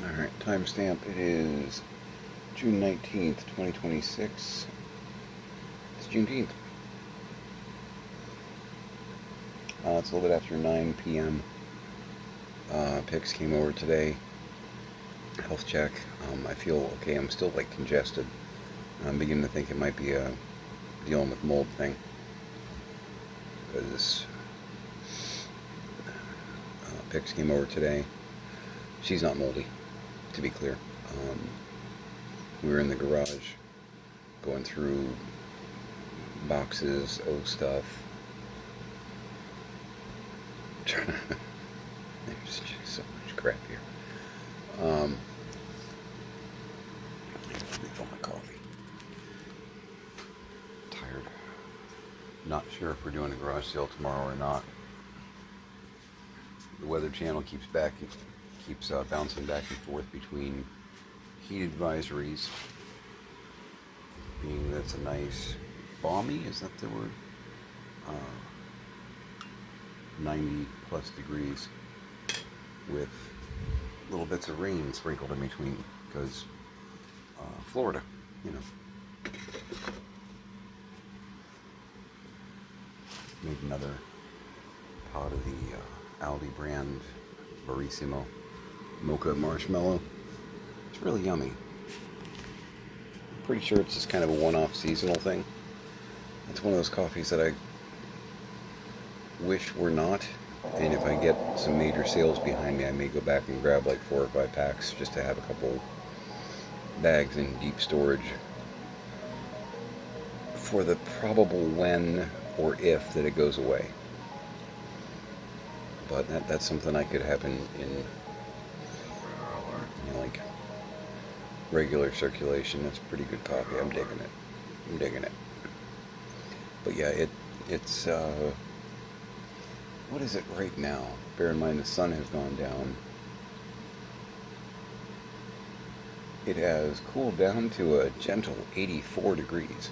Alright, timestamp. It is June 19th, 2026. It's Juneteenth. It's a little bit after 9 p.m. Pix came over today. Health check. I feel okay. I'm still congested. I'm beginning to think it might be a dealing with mold thing. Because Pix came over today. She's not moldy, to be clear. We were in the garage going through boxes, old stuff. There's just so much crap here. Let me refill my coffee. Tired. Not sure if we're doing a garage sale tomorrow or not. The Weather Channel keeps bouncing back and forth between heat advisories, being that's a nice balmy, is that the word? 90 plus degrees with little bits of rain sprinkled in between because Florida, you know. Made another pot of the Aldi brand Barissimo Mocha Marshmallow. It's really yummy. I'm pretty sure it's just kind of a one-off seasonal thing. It's one of those coffees that I wish were not, and if I get some major sales behind me, I may go back and grab like 4 or 5 packs just to have a couple bags in deep storage for the probable when or if that it goes away. But that's something that could happen in like regular circulation. That's pretty good coffee. I'm digging it. But yeah, it's what is it right now? Bear in mind the sun has gone down. It has cooled down to a gentle 84 degrees.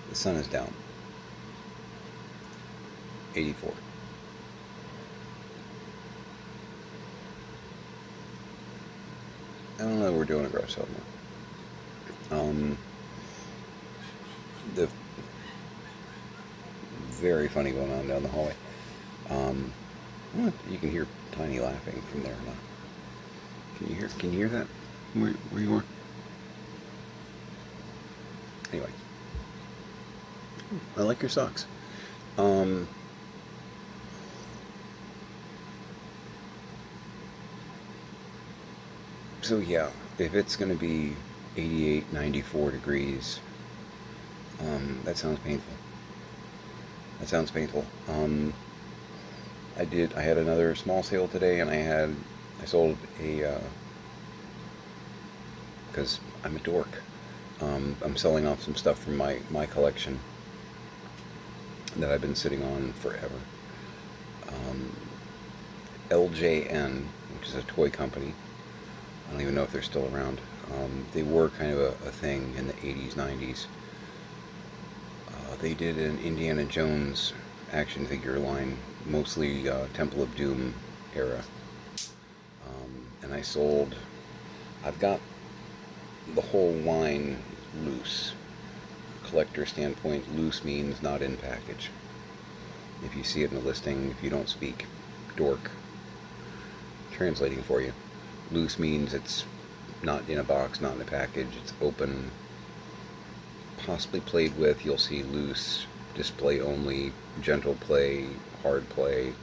The sun is down. 84. I don't know, we're doing a garage sale now. The very funny going on down the hallway. You can hear Tiny laughing from there now. Can you hear that? Where you are? Anyway. I like your socks. So yeah, if it's going to be 88, 94 degrees, that sounds painful. I had another small sale today, and I sold a, because I'm a dork, I'm selling off some stuff from my collection that I've been sitting on forever. LJN, which is a toy company. I don't even know if they're still around. They were kind of a thing in the 80s, 90s. They did an Indiana Jones action figure line, mostly Temple of Doom era. And I've got the whole line loose. Collector standpoint, loose means not in package. If you see it in the listing, if you don't speak dork, translating for you. Loose means it's not in a box, not in a package, it's open, possibly played with. You'll see loose, display only, gentle play, hard play,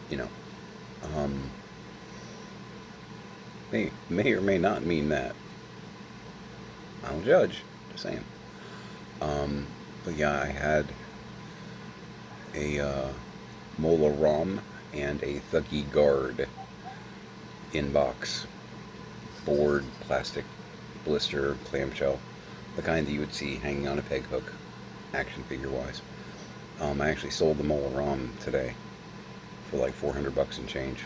you know. May or may not mean that. I don't judge, just saying. But yeah, I had a Mola Rom and a Thuggee Guard in-box board, plastic blister, clamshell, the kind that you would see hanging on a peg hook, action figure wise. I actually sold the Mola Rom today for like $400 and change.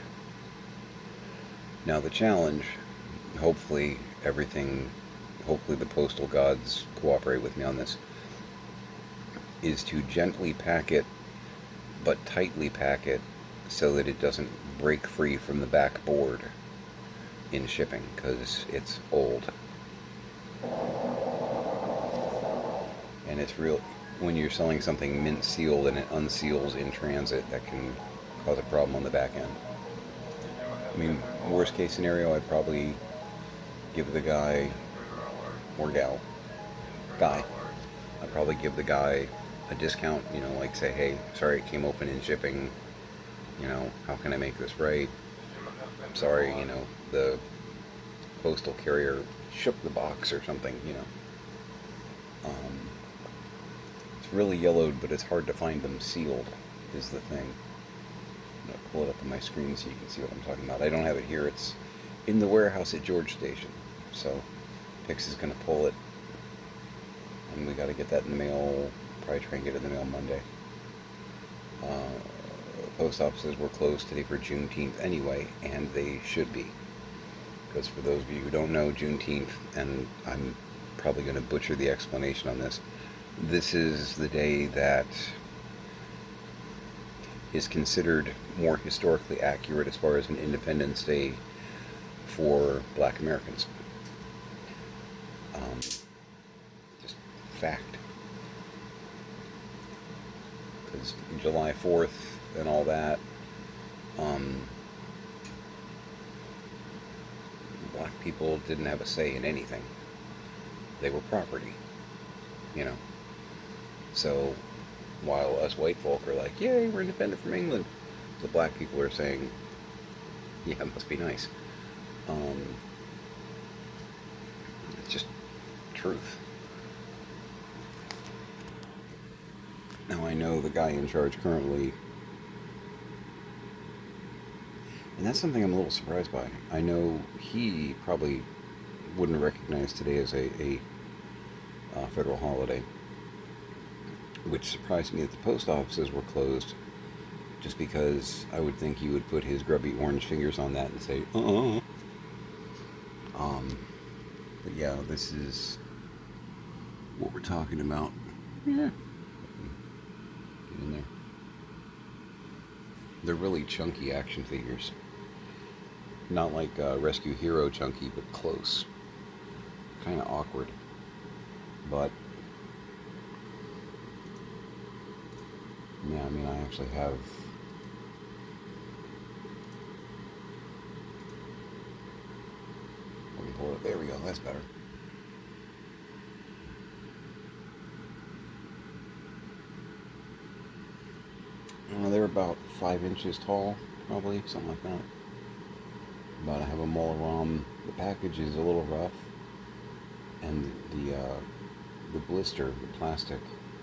Now the challenge, hopefully the postal gods cooperate with me on this, is to gently pack it, but tightly pack it so that it doesn't break free from the back board in shipping, because it's old. And it's real, when you're selling something mint sealed and it unseals in transit, that can cause a problem on the back end. I mean, worst case scenario, I'd probably give the guy, or gal, guy, I'd probably give the guy a discount, like say, hey, sorry it came open in shipping, how can I make this right? I'm sorry, the postal carrier shook the box or something, It's really yellowed, but it's hard to find them sealed, is the thing. I'm going to pull it up on my screen so you can see what I'm talking about. I don't have it here. It's in the warehouse at George Station. So Pix is going to pull it, and we got to get that in the mail. Probably try and get it in the mail Monday. Post offices were closed today for Juneteenth anyway, and they should be. Because for those of you who don't know, Juneteenth, and I'm probably going to butcher the explanation on this, this is the day that is considered more historically accurate as far as an Independence Day for Black Americans. Just fact. Because July 4th and all that, black people didn't have a say in anything. They were property, So while us white folk are like, yay, we're independent from England, the black people are saying, yeah, it must be nice. It's just truth. Now I know the guy in charge currently, and that's something I'm a little surprised by. I know he probably wouldn't recognize today as a federal holiday, which surprised me that the post offices were closed, just because I would think he would put his grubby orange fingers on that and say, But yeah, this is what we're talking about. Yeah. Get in there. They're really chunky action figures. Not like Rescue Hero chunky, but close. Kind of awkward. But yeah, I mean, I actually have there we go, that's better. They're about 5 inches tall, probably, something like that. But I have them all around. The package is a little rough, and the blister, the plastic,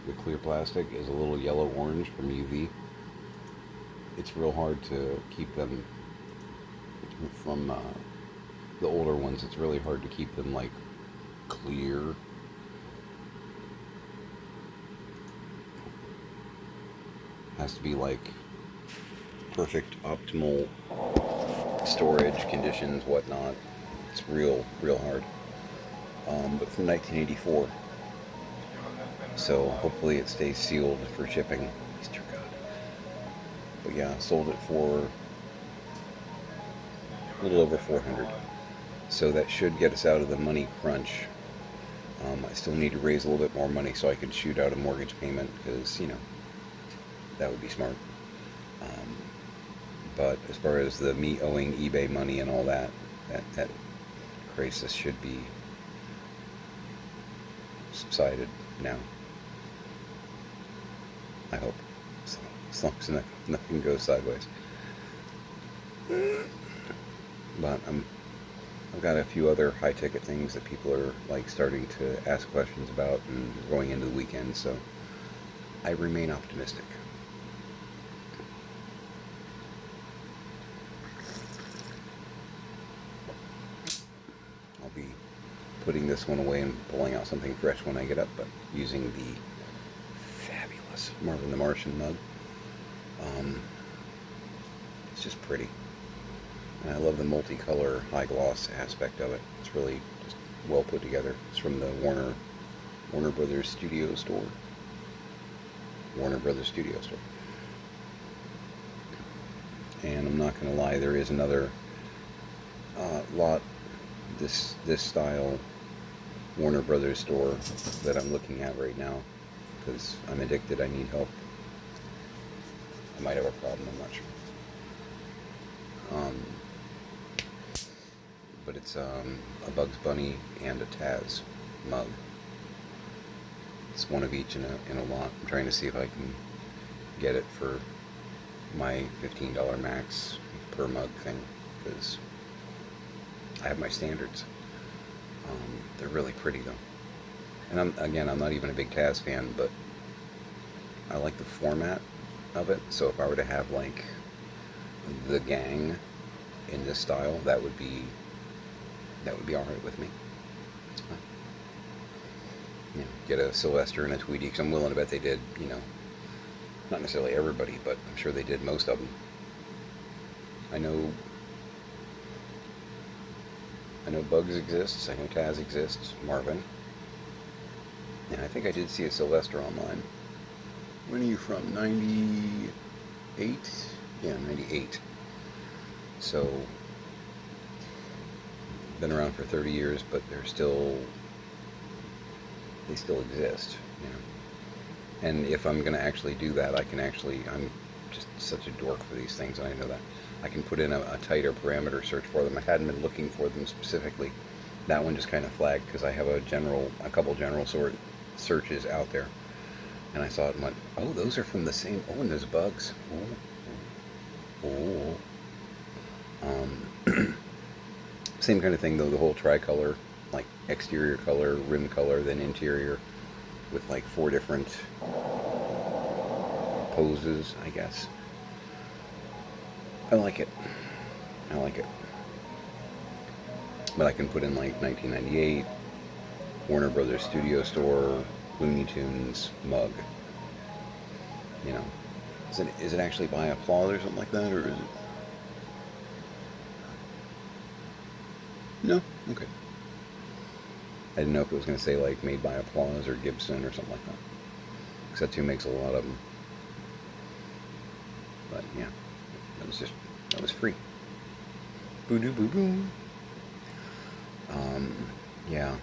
the clear plastic, is a little yellow-orange from UV. It's real hard to keep them from the older ones. It's really hard to keep them like clear. Has to be like perfect optimal storage conditions, whatnot. It's real hard. But from 1984, so hopefully it stays sealed for shipping. Easter God. But yeah, sold it for a little over $400. So that should get us out of the money crunch. I still need to raise a little bit more money so I can shoot out a mortgage payment, because that would be smart. But as far as the me owing eBay money and all that crisis should be subsided now. I hope, as long as nothing goes sideways. But I've got a few other high-ticket things that people are like starting to ask questions about, and going into the weekend, so I remain optimistic. I'll be putting this one away and pulling out something fresh when I get up, but using the fabulous Marvin the Martian mug. It's just pretty. And I love the multicolor high gloss aspect of it. It's really just well put together. It's from the Warner Brothers Studio Store. Warner Brothers Studio Store. And I'm not going to lie, there is another lot, this style Warner Brothers store that I'm looking at right now because I'm addicted. I need help. I might have a problem. I'm not sure. But it's a Bugs Bunny and a Taz mug. It's one of each in a lot. I'm trying to see if I can get it for my $15 max per mug thing because I have my standards. They're really pretty though. And I'm not even a big Taz fan, but I like the format of it. So if I were to have like the gang in this style, that would be all right with me. You know, get a Sylvester and a Tweety, because I'm willing to bet they did, you know, not necessarily everybody, but I'm sure they did most of them. I know Bugs exists, I know Taz exists, Marvin, and I think I did see a Sylvester online. When are you from? 98? Yeah, 98. So, been around for 30 years, but they still exist, you know. And if I'm going to actually do that, I'm just such a dork for these things, and I know that. I can put in a tighter parameter search for them. I hadn't been looking for them specifically. That one just kind of flagged because I have a couple general sort searches out there. And I saw it and went, oh, those are from the same, oh, and there's Bugs. Oh. Same kind of thing though, the whole tricolor, like exterior color, rim color, then interior, with like 4 different poses, I guess. I like it. But I can put in like 1998, Warner Brothers Studio Store, Looney Tunes, mug. You know, is it actually by Applause or something like that, or is it? No? Okay. I didn't know if it was going to say like made by Applause or Gibson or something like that. Because that too makes a lot of them. But yeah, that was free. Boo doo boo boo. Yeah,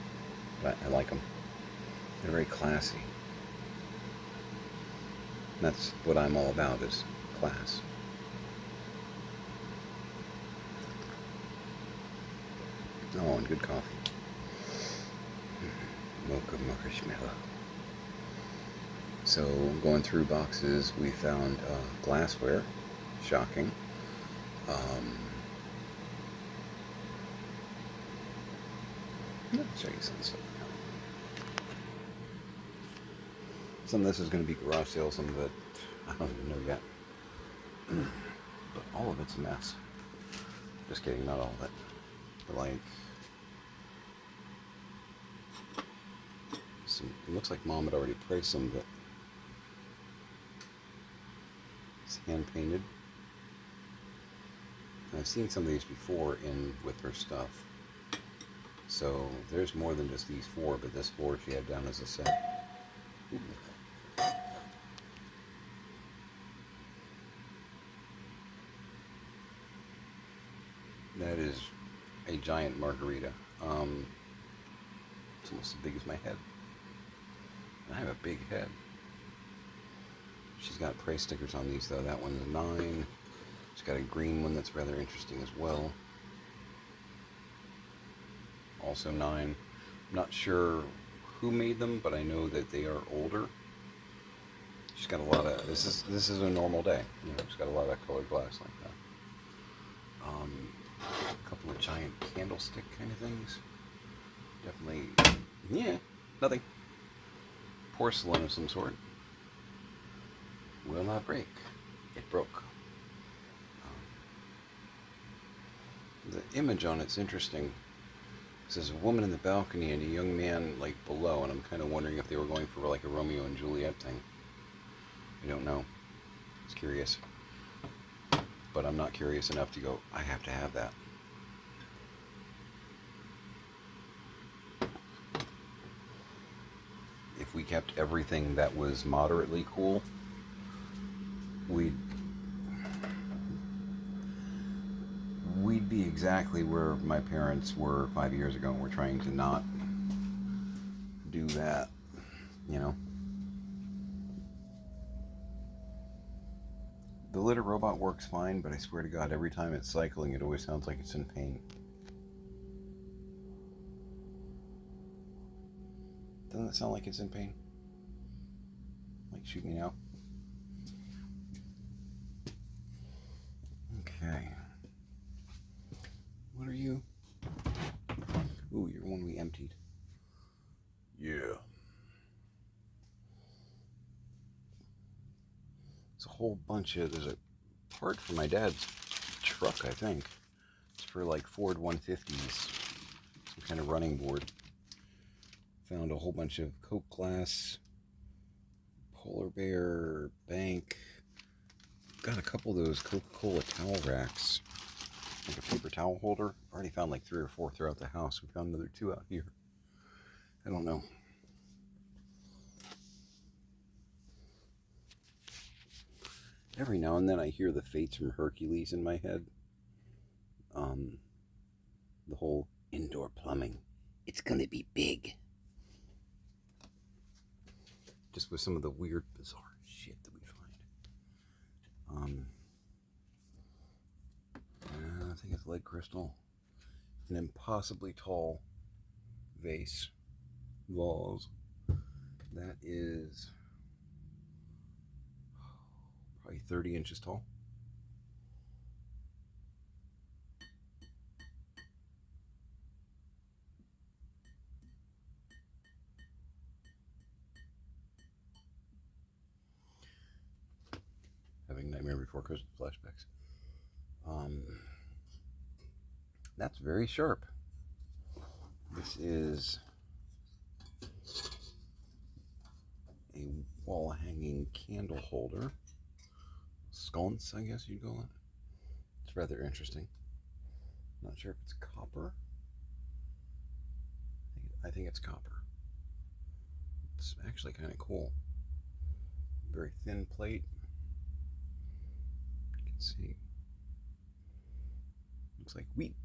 but I like them. They're very classy. That's what I'm all about, is class. Oh, and good coffee. Mocha marshmallow. So, going through boxes, we found glassware. Shocking. I'll show you some stuff now. Some of this is going to be garage sale, some of it I don't even know yet. But all of it's a mess. Just kidding, not all of it. But like, it looks like Mom had already priced some of it. It's hand painted. I've seen some of these before with her stuff. So there's more than just these 4, but this 4 she had down as a set. Ooh. That is a giant margarita. It's almost as big as my head. And I have a big head. She's got price stickers on these though. That one's 9. She's got a green one that's rather interesting as well. Also 9. I'm not sure who made them, but I know that they are older. She's got a lot of, this is a normal day. You know, she's got a lot of colored glass like that. A couple of giant candlestick kind of things. Definitely, yeah, nothing. Porcelain of some sort. Will not break. It broke. The image on it's interesting. It says a woman in the balcony and a young man like below, and I'm kind of wondering if they were going for like a Romeo and Juliet thing. I don't know. It's curious. But I'm not curious enough to go, I have to have that. If we kept everything that was moderately cool, we'd be exactly where my parents were 5 years ago, and we're trying to not do that, you know. The litter robot works fine, but I swear to God, every time it's cycling, it always sounds like it's in pain. Doesn't it sound like it's in pain? Like, shoot me now. Okay. What are you? Ooh, you're one we emptied. Yeah. There's a whole bunch of, there's a part for my dad's truck, I think. It's for like Ford 150s. Some kind of running board. Found a whole bunch of Coke glass, Polar Bear, Bank. Got a couple of those Coca-Cola towel racks. Like a paper towel holder. Already found like 3 or 4 throughout the house. We found another 2 out here. I don't know. Every now and then I hear the Fates from Hercules in my head. The whole indoor plumbing. It's gonna be big. Just with some of the weird, bizarre shit that we find. I think it's lead crystal. An impossibly tall vase. That is probably 30 inches tall. Having Nightmare Before Christmas flashbacks. That's very sharp. This is a wall hanging candle holder. Sconce, I guess you'd call it. It's rather interesting. Not sure if it's copper. I think it's copper. It's actually kind of cool. Very thin plate. You can see. Looks like wheat.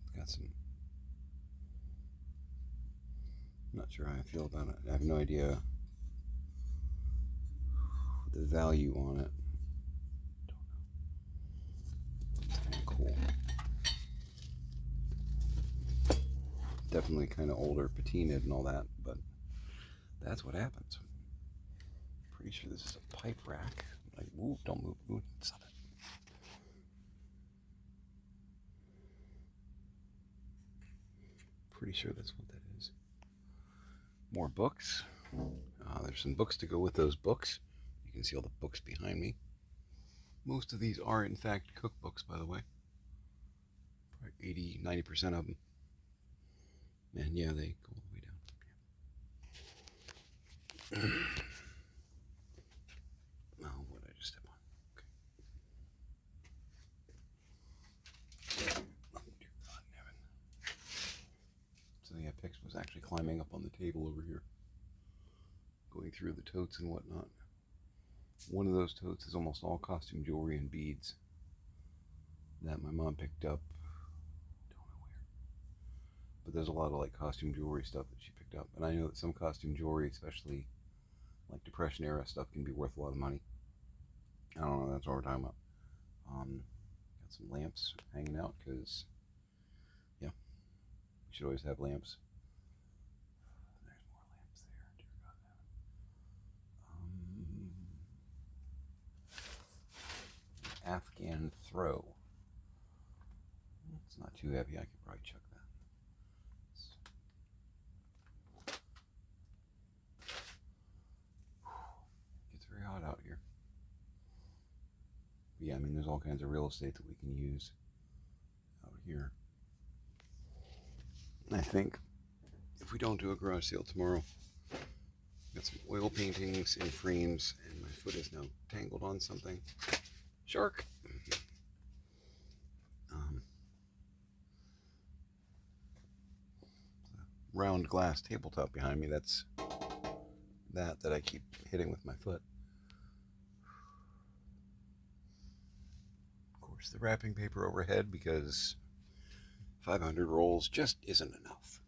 It's got some. I'm not sure how I feel about it. I have no idea the value on it. It's kind of cool. Definitely kind of older, patinaed and all that, but that's what happens. Pretty sure this is a pipe rack. Like, ooh, don't move, ooh, stop it. Pretty sure that's what that is. More books. There's some books to go with those books. You can see all the books behind me. Most of these are, in fact, cookbooks, by the way. Probably 80, 90% of them. And yeah, they go all the way down. Oh, what did I just step on? Okay. Oh, dear God in heaven. So yeah, Pix was actually climbing up on the table over here. Going through the totes and whatnot. One of those totes is almost all costume jewelry and beads that my mom picked up. Don't know where. But there's a lot of like costume jewelry stuff that she picked up. And I know that some costume jewelry, especially like Depression era stuff, can be worth a lot of money. I don't know, that's what we're talking about. Got some lamps hanging out because, yeah, you should always have lamps. There's more lamps there, dear God. Afghan throw. It's not too heavy, I could probably chuck that. It's very hot out here. But yeah, I mean, there's all kinds of real estate that we can use out here. I think if we don't do a garage sale tomorrow, got some oil paintings in frames, and my foot is now tangled on something. Shark! Round glass tabletop behind me. That's that I keep hitting with my foot. course, the wrapping paper overhead because 500 rolls just isn't enough.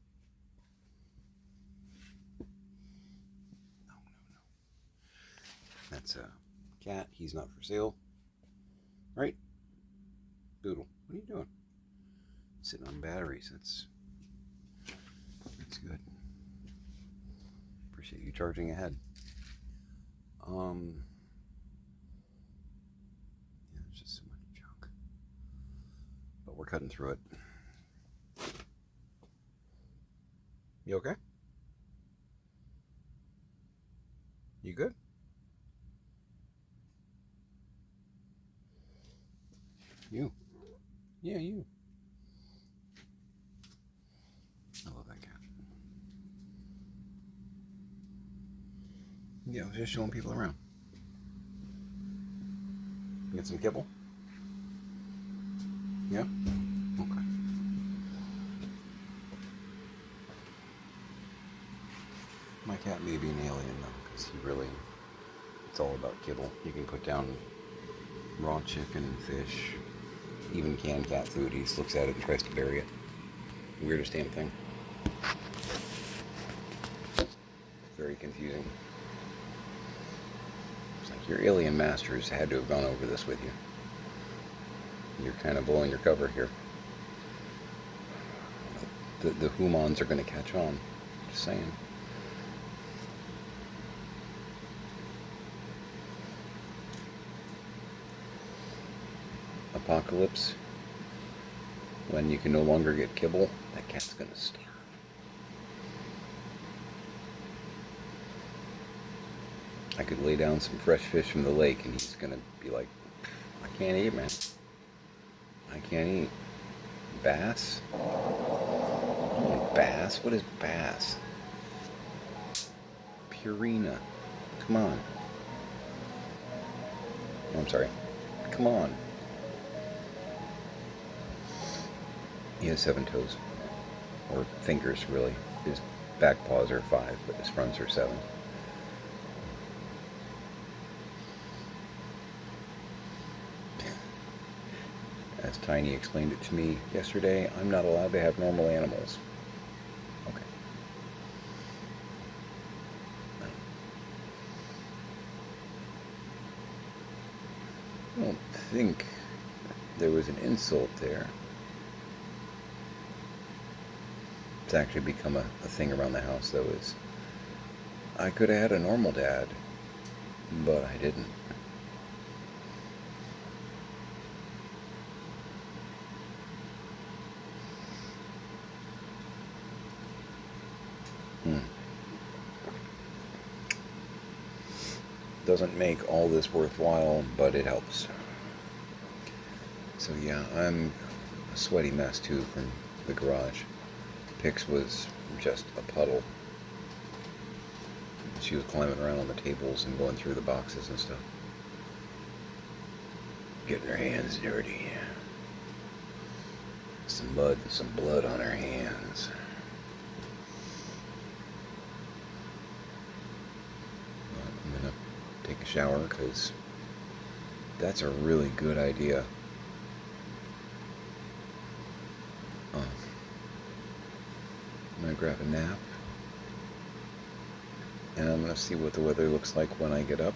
No. That's a cat. He's not for sale. Right? Doodle, what are you doing? Sitting on batteries. That's good. Appreciate you charging ahead. Yeah, there's just so much junk. But we're cutting through it. You okay? You good? You. Yeah, you. I love that cat. Yeah, I was just showing people around. Get some kibble? Yeah? Okay. My cat may be an alien though, because he really, it's all about kibble. You can put down raw chicken, fish, even canned cat food. He just looks at it and tries to bury it. Weirdest damn thing. Very confusing. It's like your alien masters had to have gone over this with you. You're kind of blowing your cover here. The humans are going to catch on. Just saying. Apocalypse. When you can no longer get kibble, that cat's going to starve. I could lay down some fresh fish from the lake and he's going to be like, I can't eat, man. I can't eat. Bass? Oh, bass? What is bass? Purina. Come on. Oh, I'm sorry. Come on. He has 7 toes. Or fingers, really. His back paws are 5, but his fronts are 7. As Tiny explained it to me yesterday, I'm not allowed to have normal animals. Okay. I don't think there was an insult there. It's actually become a thing around the house, though, is I could have had a normal dad, but I didn't. Doesn't make all this worthwhile, but it helps. So yeah, I'm a sweaty mess too from the garage. Pix was just a puddle. She was climbing around on the tables and going through the boxes and stuff. Getting her hands dirty. Some mud and some blood on her hands. I'm gonna take a shower because that's a really good idea. I'm gonna grab a nap and I'm gonna see what the weather looks like when I get up,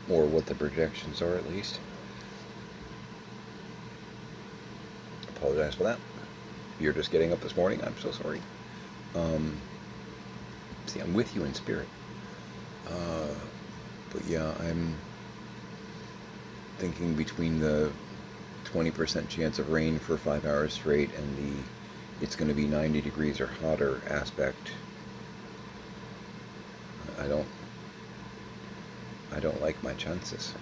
or what the projections are at least. Apologize for that. If you're just getting up this morning, I'm so sorry. See, I'm with you in spirit. But yeah, I'm thinking between the 20% chance of rain for 5 hours straight and the it's going to be 90 degrees or hotter aspect. I don't like my chances.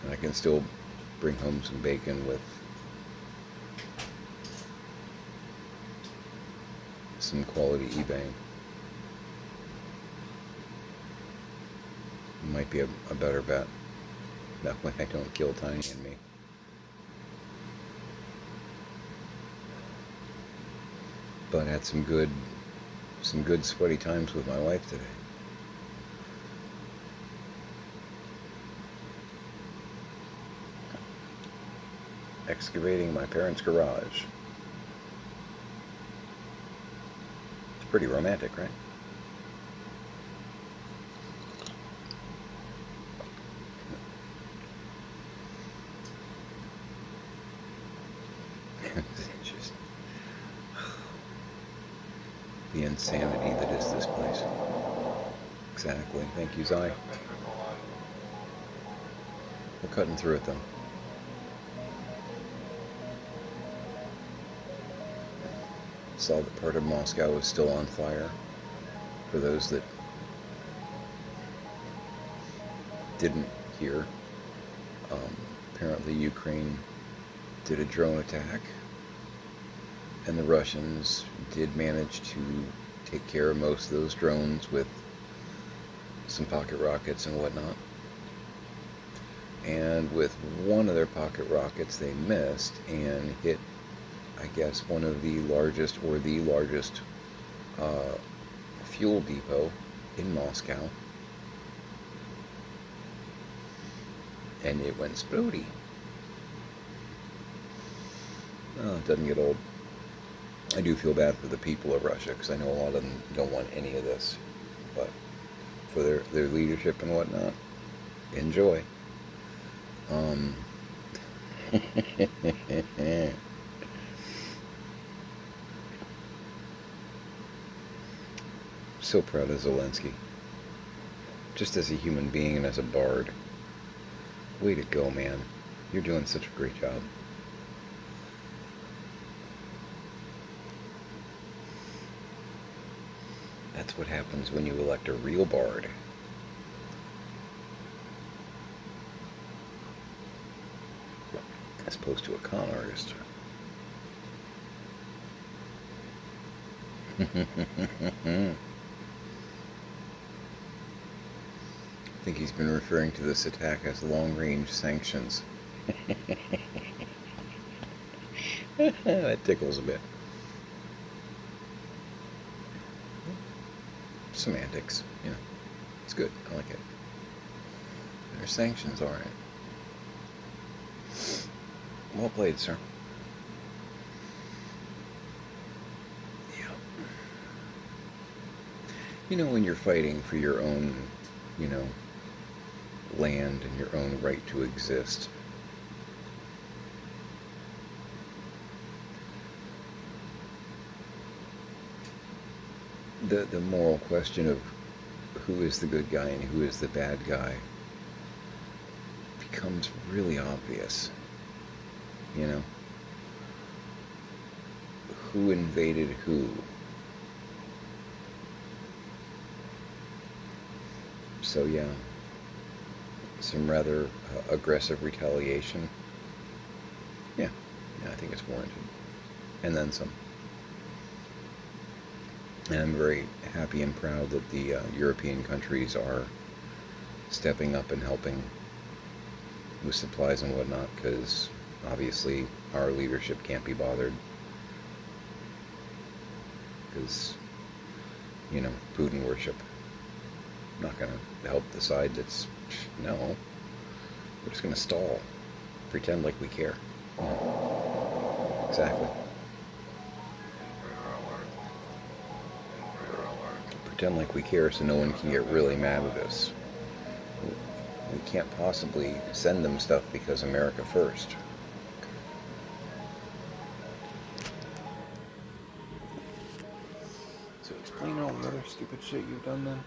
And I can still bring home some bacon with some quality eBay. Might be a better bet. That way I don't kill Tiny and me. But I had some good sweaty times with my wife today. excavating my parents' garage. It's pretty romantic, right? Just the insanity that is this place. Exactly. Thank you, Zai. We're cutting through it, though. Saw that part of Moscow was still on fire. For those that didn't hear, apparently Ukraine did a drone attack, and the Russians did manage to take care of most of those drones with some pocket rockets and whatnot. And with one of their pocket rockets, they missed and hit, I guess, one of the largest or the largest fuel depot in Moscow. And it went splody. Oh, it doesn't get old. I do feel bad for the people of Russia, because I know a lot of them don't want any of this. But for their leadership and whatnot, enjoy. So proud of Zelensky. Just as a human being and as a bard. Way to go, man. You're doing such a great job. That's what happens when you elect a real bard. As opposed to a con artist. I think he's been referring to this attack as long-range sanctions. That tickles a bit. Semantics, yeah. It's good. I like it. There's sanctions, alright. Well played, sir. Yeah. You know, when you're fighting for your own, land and your own right to exist, the moral question of who is the good guy and who is the bad guy becomes really obvious. Who invaded who? So yeah, some rather aggressive retaliation. Yeah, I think it's warranted. And then some. And I'm very happy and proud that the European countries are stepping up and helping with supplies and whatnot, because obviously our leadership can't be bothered, because, Putin worship. I'm not going to help the side that's, no, we're just going to stall, pretend like we care. Exactly. Pretend like we care so no one can get really mad at us. We can't possibly send them stuff because America first. So explain all the other stupid shit you've done then.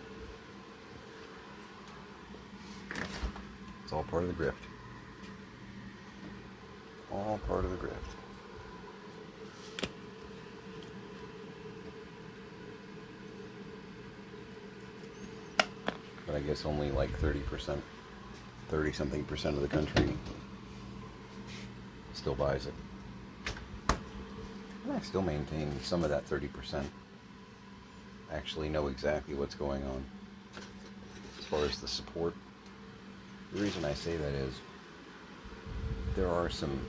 It's all part of the grift. All part of the grift. But I guess only like 30%, 30-something% of the country still buys it. And I still maintain some of that 30% actually know exactly what's going on as far as the support. The reason I say that is there are some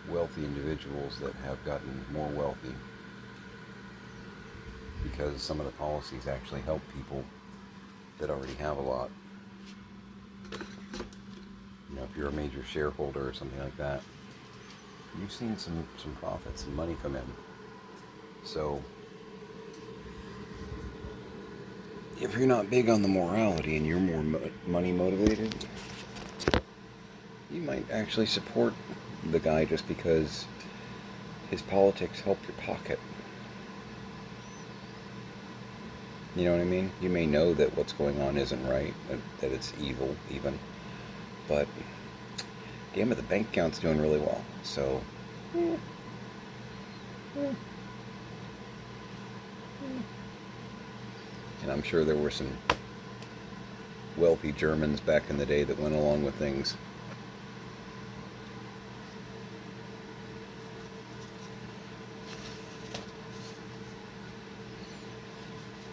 wealthy individuals that have gotten more wealthy because some of the policies actually help people that already have a lot. If you're a major shareholder or something like that, you've seen some profits and money come in. So if you're not big on the morality and you're more money motivated, you might actually support the guy just because his politics help your pocket. You know what I mean? You may know that what's going on isn't right, that it's evil even, but damn it, the bank account's doing really well. So, and I'm sure there were some wealthy Germans back in the day that went along with things.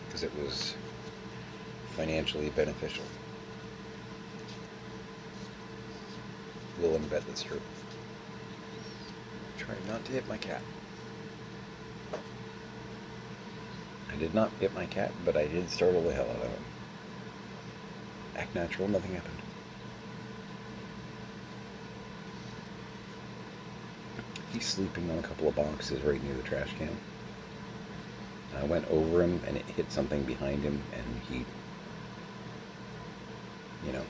Because it was financially beneficial. Willing to bet that's true. Trying not to hit my cat. I did not hit my cat, but I did startle the hell out of him. Act natural, nothing happened. He's sleeping on a couple of boxes right near the trash can. I went over him and it hit something behind him and he, you know.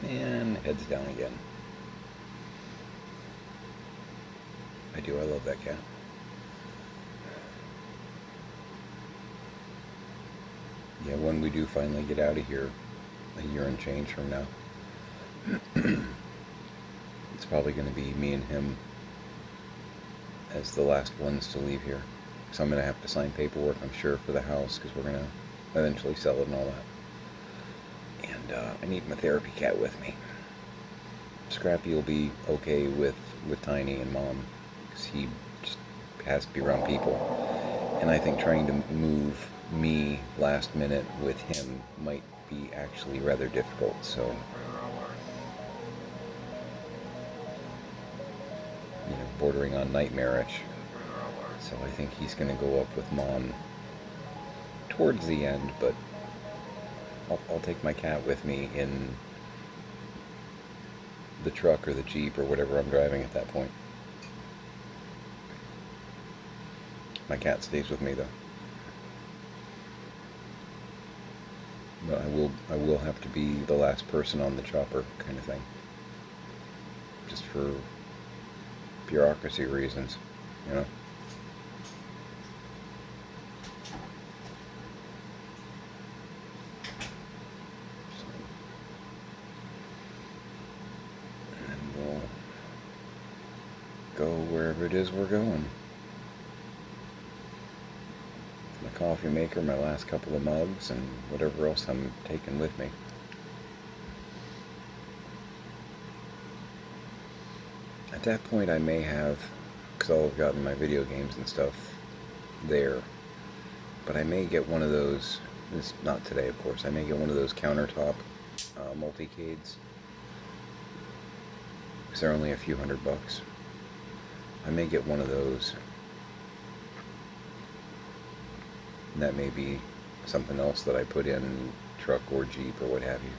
And heads down again. I love that cat. Yeah, when we do finally get out of here, a year and change from now, it's probably going to be me and him as the last ones to leave here. So I'm going to have to sign paperwork, I'm sure, for the house, because we're going to eventually sell it and all that. And I need my therapy cat with me. Scrappy will be okay with Tiny and Mom, because he just has to be around people. And I think trying to move me last minute with him might be actually rather difficult, so, you know, bordering on nightmarish. So I think he's going to go up with Mom towards the end, but I'll take my cat with me in the truck or the Jeep or whatever I'm driving at that point. My cat stays with me though. But I will have to be the last person on the chopper kind of thing. Just for bureaucracy reasons, you know? And we'll go wherever it is we're going. My coffee maker, my last couple of mugs, and whatever else I'm taking with me. At that point I may have, because I'll have gotten my video games and stuff there, but I may get one of those, this not today of course, I may get one of those countertop multicades, because they're only a few $100. I may get one of those. And that may be something else that I put in truck or Jeep or what have you.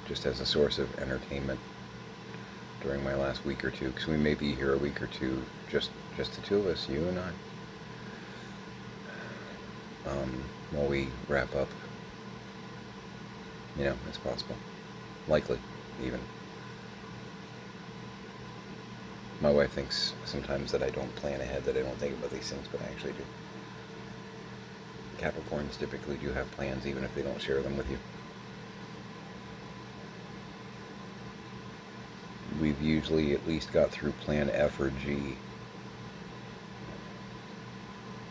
Just as a source of entertainment during my last week or two, because we may be here a week or two, just the two of us, you and I, while we wrap up. You know, it's possible. Likely, even. My wife thinks sometimes that I don't plan ahead, that I don't think about these things, but I actually do. Capricorns typically do have plans, even if they don't share them with you. We've usually at least got through plan F or G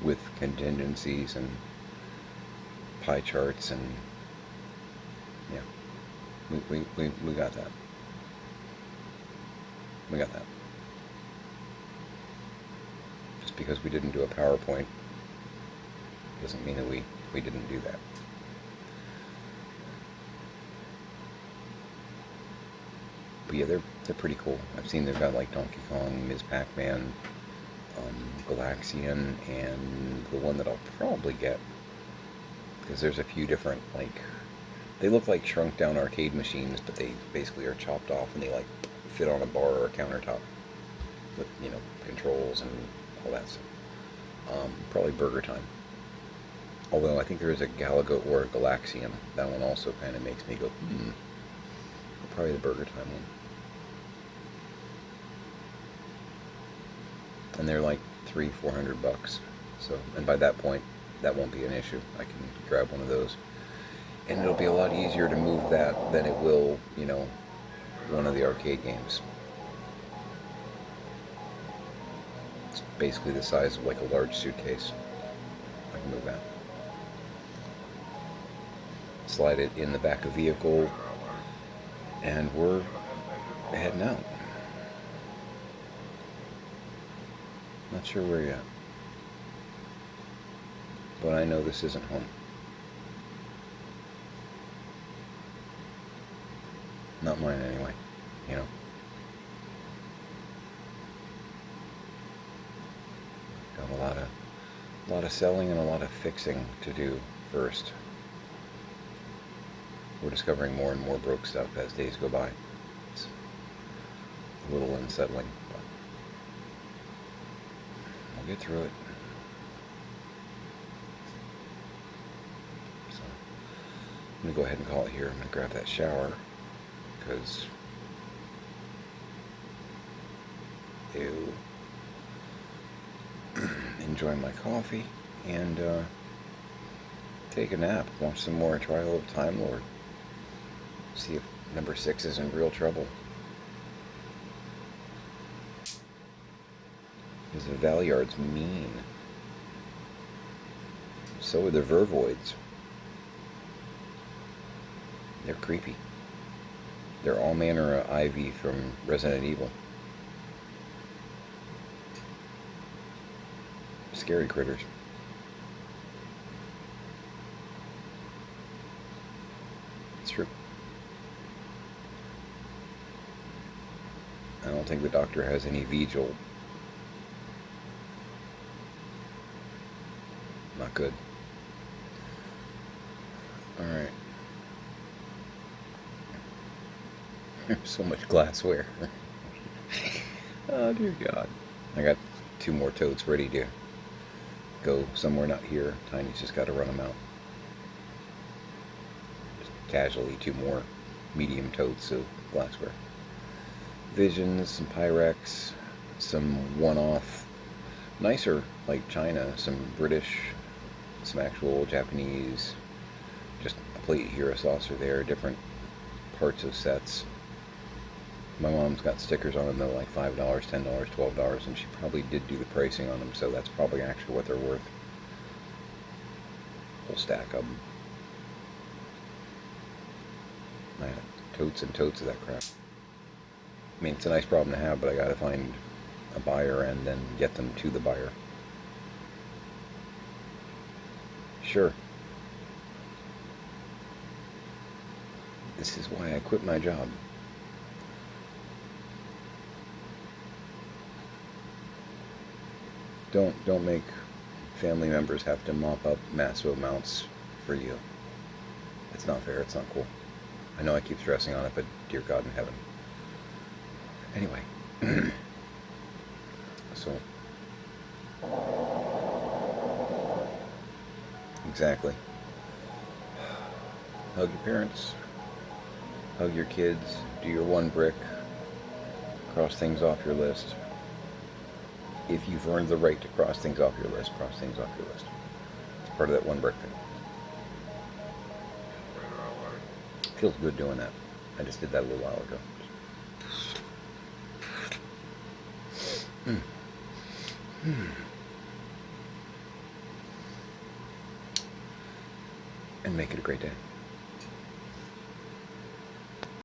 with contingencies and pie charts, and yeah, we got that. We got that. Just because we didn't do a PowerPoint doesn't mean that we didn't do that. But yeah, they're pretty cool. I've seen they've got like Donkey Kong, Ms. Pac-Man, Galaxian, and the one that I'll probably get because there's a few different, like, they look like shrunk down arcade machines, but they basically are chopped off and they like fit on a bar or a countertop with, you know, controls and all that stuff. Probably Burger Time. Although I think there is a Galago or a Galaxian. That one also kind of makes me go, Probably the Burger Time one. And they're like $300-400. So, and by that point, that won't be an issue. I can grab one of those. And it'll be a lot easier to move that than it will, you know, one of the arcade games. It's basically the size of like a large suitcase. I can move that. Slide it in the back of the vehicle, and we're heading out. Not sure where yet, but I know this isn't home. Not mine anyway, you know. Got a lot of selling and a lot of fixing to do first. We're discovering more and more broke stuff as days go by. It's a little unsettling, but we'll get through it. So I'm going to go ahead and call it here. I'm going to grab that shower because enjoy my coffee and take a nap. Watch some more Trial of Time Lord. See if number 6 is in real trouble. Because the Valyard's mean. So are the Vervoids. They're creepy. They're all manner of Ivy from Resident Evil. Scary critters. It's true. I don't think the doctor has any vigil. Not good. Alright. There's so much glassware. Oh dear God. I got 2 more totes ready to go somewhere not here. Tiny's just got to run them out. Just casually 2 more medium totes of glassware. Visions, some Pyrex, some one-off, nicer like China, some British, some actual Japanese, just a plate here, a saucer there, different parts of sets. My mom's got stickers on them that are like $5, $10, $12, and she probably did do the pricing on them, so that's probably actually what they're worth. Whole stack of them. I had totes and totes of that crap. I mean, it's a nice problem to have, but I gotta find a buyer and then get them to the buyer. Sure. This is why I quit my job. Don't make family members have to mop up massive amounts for you. It's not fair. It's not cool. I know I keep stressing on it, but dear God in heaven. Anyway. So. Exactly. Hug your parents. Hug your kids. Do your 1 brick. Cross things off your list. If you've earned the right to cross things off your list, cross things off your list. It's part of that 1 brick thing. Feels good doing that. I just did that a little while ago. And make it a great day.